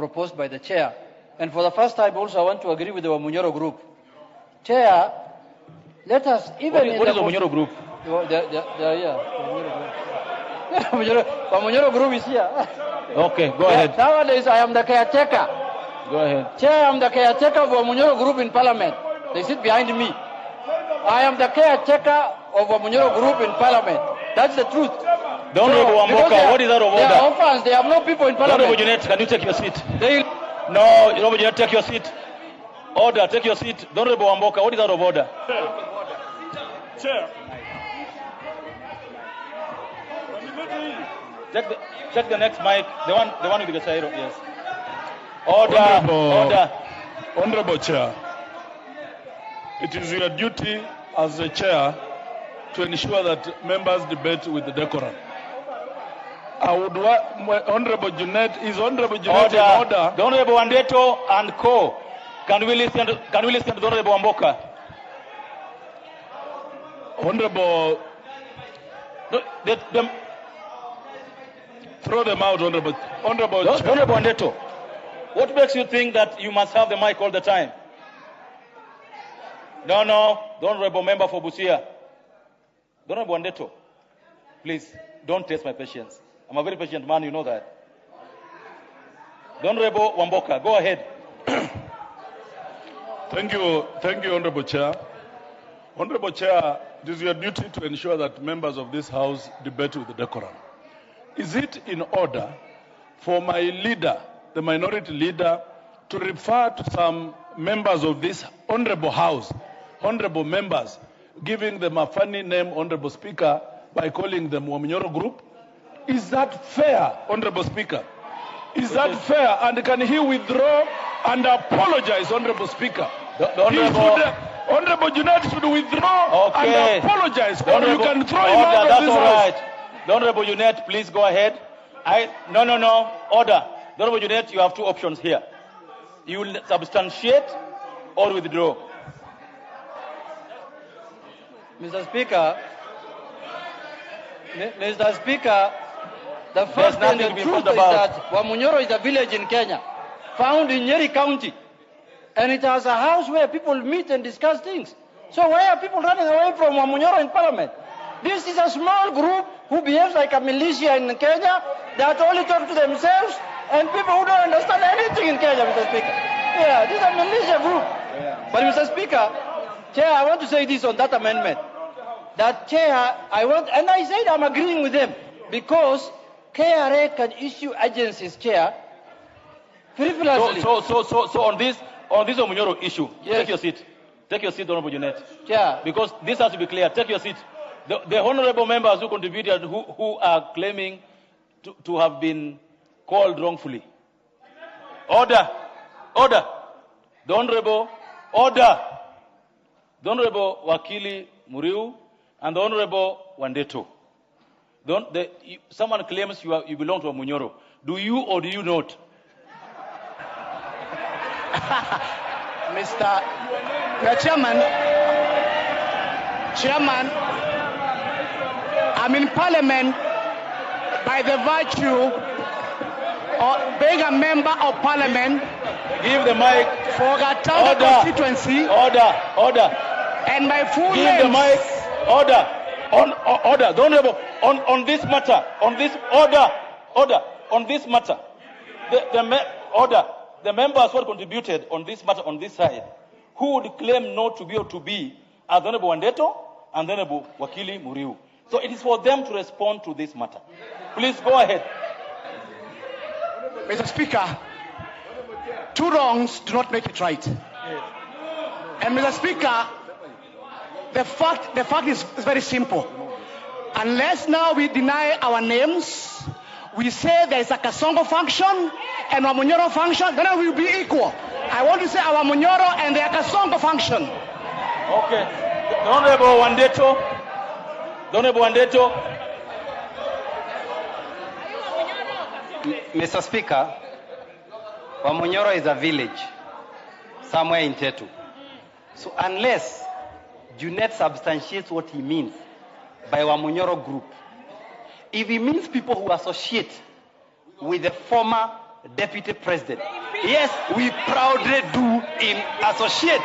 proposed by the chair. And for the first time also I want to agree with the Wamunyoro group. Chair, let us even... What is the Wamunyoro group? Wamunyoro group is here. Okay, go ahead. Nowadays I am the caretaker. Go ahead. Chair, I am the caretaker of Wamunyoro group in parliament. They sit behind me. I am the caretaker of Wamunyoro group in parliament. That's the truth. Don't Wamboka, what is that of order? They are orphans, they have no people in parliament. Honorable Junet, can you take your seat? No, Honorable Junet, take your seat. Order, take your seat. Honorable Wamboka, what is out of order? Chair. Check the next mic. The one with the Gasairo, yes. Order. Honorable Chair, it is your duty as the chair to ensure that members debate with the decorum. I would want Honorable Junet, is Honorable Junet in order? The Honorable Wandeto and Co. Can we listen to the Honorable Wamboka? Honorable, throw them out, Honorable Wandeto. What makes you think that you must have the mic all the time? No, the Honorable Member for Busia. The Honorable Wandeto, please, don't test my patience. I'm a very patient man, you know that. The Honorable Wamboka, go ahead. Thank you, Honorable Chair. Honorable Chair, it is your duty to ensure that members of this House debate with the decorum. Is it in order for my leader, the minority leader, to refer to some members of this Honorable House, Honorable members, giving them a funny name, Honorable Speaker, by calling them Wamunyoro Group? Is that fair, Honorable Speaker? Is that fair? And can he withdraw and apologize, Honorable Speaker? Honorable Junet should withdraw and apologize, or you can throw him out of this house. The Honorable Junet, please go ahead. No. Order. The Honorable Junet, you have two options here. You will substantiate or withdraw. Mr. Speaker, the first thing the truth is that Wamunyoro is a village in Kenya, found in Nyeri County. And it has a house where people meet and discuss things. So why are people running away from Wamunyoro in parliament? This is a small group who behaves like a militia in Kenya that only talk to themselves and people who don't understand anything in Kenya, Mr. Speaker. Yeah, this is a militia group. Yeah. But Mr. Speaker, Chair, I want to say this on that amendment. That Chair, and I said I'm agreeing with them because KRA can issue agencies, Chair, frivolously. So on this Wamunyoro issue, yes. Take your seat, Honorable Junet. Yeah. Because this has to be clear. Take your seat. The honorable members who contributed, who are claiming to have been called wrongfully. Order. The Honorable Wakili Muriu and the Honorable Wandeto. Someone claims you belong to Wamunyoro. Do you or do you not? Mr. Chairman, I'm in Parliament by the virtue of being a member of Parliament. Give the mic. For Gatanga constituency. Order. And my full Give name. the mic. Order. Don't ever on this matter. On this order. On this matter. The members who contributed on this matter on this side, who would claim not to be or to be, are the Honorable Wandeto and the Honorable Wakili Muriu. So it is for them to respond to this matter. Please go ahead. Mr. Speaker, two wrongs do not make it right. And Mr. Speaker, the fact is very simple. Unless now we deny our names, we say there is a Kasongo function and a Wamunyoro function, then we will be equal. I want to say our Wamunyoro and the Kasongo function. Okay. The Honorable Wandeto. Mr. Speaker, Wamunyoro is a village somewhere in Tetu. So unless Junet substantiates what he means by Wamunyoro group, if he means people who associate with the former deputy president. Yes, we proudly do in associate